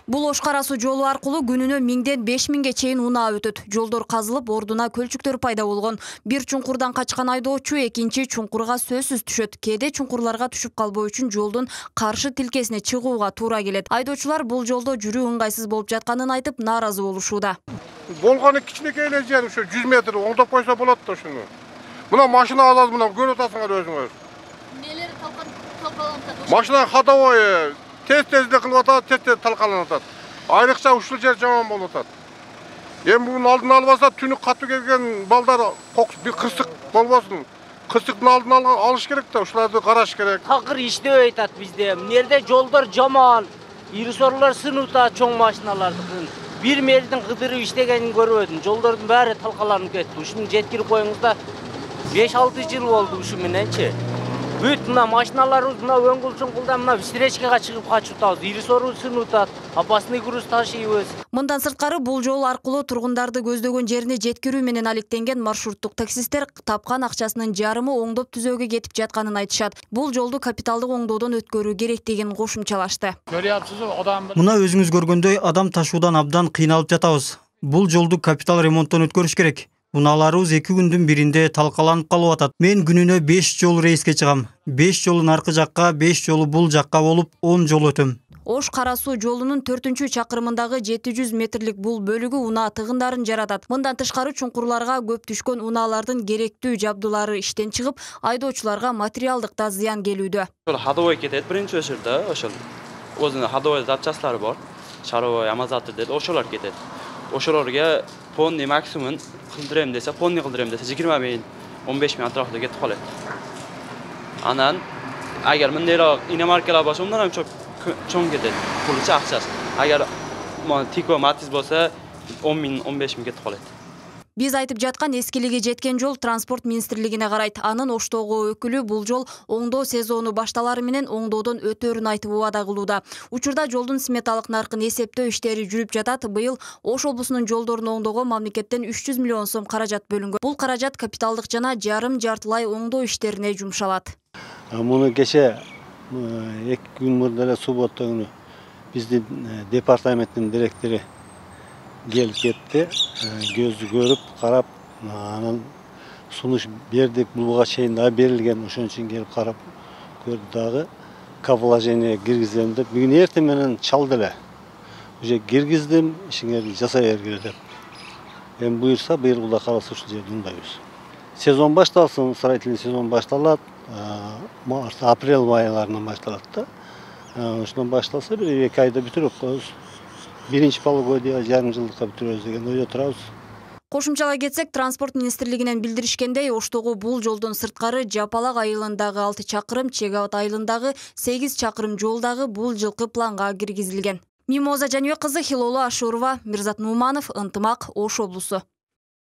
Бул Ош Кара Суу жолу аркылуу күнүнө 1000ден 5000ге чейин унаа өтөт. Жолдор казылып, ордуна көлчүктөр пайда болгон. Бир чуңкурдан качкан айдоочу экинчи чуңкурга сөзсүз түшөт. Кээде чуңкурларга түшүп калбоо үчүн жолдун каршы тилкесине чыгууга туура келет. Айдоочулар бул жолдо жүрүү ыңгайсыз болуп жатканын айтып, нааразы болушууда. Болгону кичинекей эле жер, ушу 100 метр оңдоп койсо болот да ушуну. Мына машина алат, мына көрүп атасыңар өзүңөр. Нелери талкаланат? Машина ходовой тез-тезде кылып атат, тез-тез талкаланып атат. Айрыкча ушул жер жаман болуп атат. Эми буну алдын албаса, түнү катуу келген балдар бир кырсык болбосун. Кырсыктын алдын алыш керек да, ушуларды караш керек. Такыр иштебей атат бизде. Мынерде жолдор жаман, ири-сорлор сынып атат, чоң машиналардыкын. Бир мердин кыдырып иштегенин көрбөдүм. Жолдордун баары талкаланып кетти. Ушуну жеткирип коюңузда 5-6 жыл болду ушу мененчи. Бүт мына машиналарыбыз мына өңгүл-чуңкулда мына встречкага чыгып качып атабыз. Ири-сору сынып атат, опасный груз ташыйбыз. Мындан сырткары бул жол аркылуу тургундарды көздөгөн жерине жеткирүү менен алектенген маршруттук таксисттер тапкан акчасынын жарымы оңдоп түзөөгө кетип жатканын айтышат. Бул жолду капиталдык оңдоодон өткөрүү керектигин кошумчалашты. Мына өзүңүз көргөндөй адам ташуудан абдан кыйналып жатабыз. Бул жолду капитал ремонттон өткөрүш керек. Унааларыбыз 2 күндүн биринде талкаланып калып атат. Мен күнүнө 5 жол рейске чыгам. 5 жолун аркы жакка, 5 жолу бул жакка болуп 10 жол өтөм. Ош Кара Суу жолунун 4-чакырымындагы 700 метрлик бул бөлүгү унаа тыгындарын жаратат. Мындан тышкары чуңкурларга көп түшкөн унаалардын керектүү жабдуулары иштен чыгып, айдоочуларга материалдык да зыян келүүдө. Ходовой кетет биринчи очередде, ошол өзүнүн ходовой запчастлары бар. Шаровой, амазатор деп ошолор кетет. Ошолорго понный максимум кылдырам десе, понный кылдырам десе 20 000, 15 000 атрафында кетип калат. Анан агар мындайраак иномаркалар болсо, ундан ham чоң кетет. Пулча акчасы. Агар Тико Матиз болсо 10 000, 15 000 кетип калат. Биз айтып жаткан эскилиги жеткен жол транспорт министрлигине карайт. Анын Оштогу өкүлү бул жол оңдоо сезону башталары менен оңдоодон өтөөрүн айтып убада кылууда. Учурда жолдун сметалык наркын эсептөө иштери жүрүп жатат. Быйыл Ош облусунун жолдорун оңдоого мамлекеттен 300 миллион сом каражат бөлүнгөн. Бул каражат капиталдык жана жартылай оңдоо иштерине жумшалат. Муну кеше 2 күн мурда эле суббота күнү биздин департаменттин директору келип кетти, көзү көрүп, карап, анан сунуш бердик, буга чейин да берилген, ошон үчүн келип карап көрдү дагы, каположение киргизем деп, бүгүн эртең менен чалды эле. Уже киргиздим, ишиңерди жасай бергиле деп. Эми буюрса, быйыл калса ушул жерде ундайбыз. Сезон башталсын, строительный сезон башталат, апрель айларынан башталат да. Ошондон башталса, бир 2 айда бүтүрүп коебуз. Биринчи полугодия жарым жылдыкка бүтүрөбүз деген ойдо турабыз. Кошумчалай кетсек, транспорт министрлигинен билдиришкендей, Оштогу бул жолдун сырткары Жапалак айылындагы 6 чакырым, Чегабат айылындагы 8 чакырым жолдагы бул жылкы планга киргизилген. Мимоза Жаныбек кызы, Хилолу Ашурова, Мирзат Нуманов, Ынтымак, Ош облусу.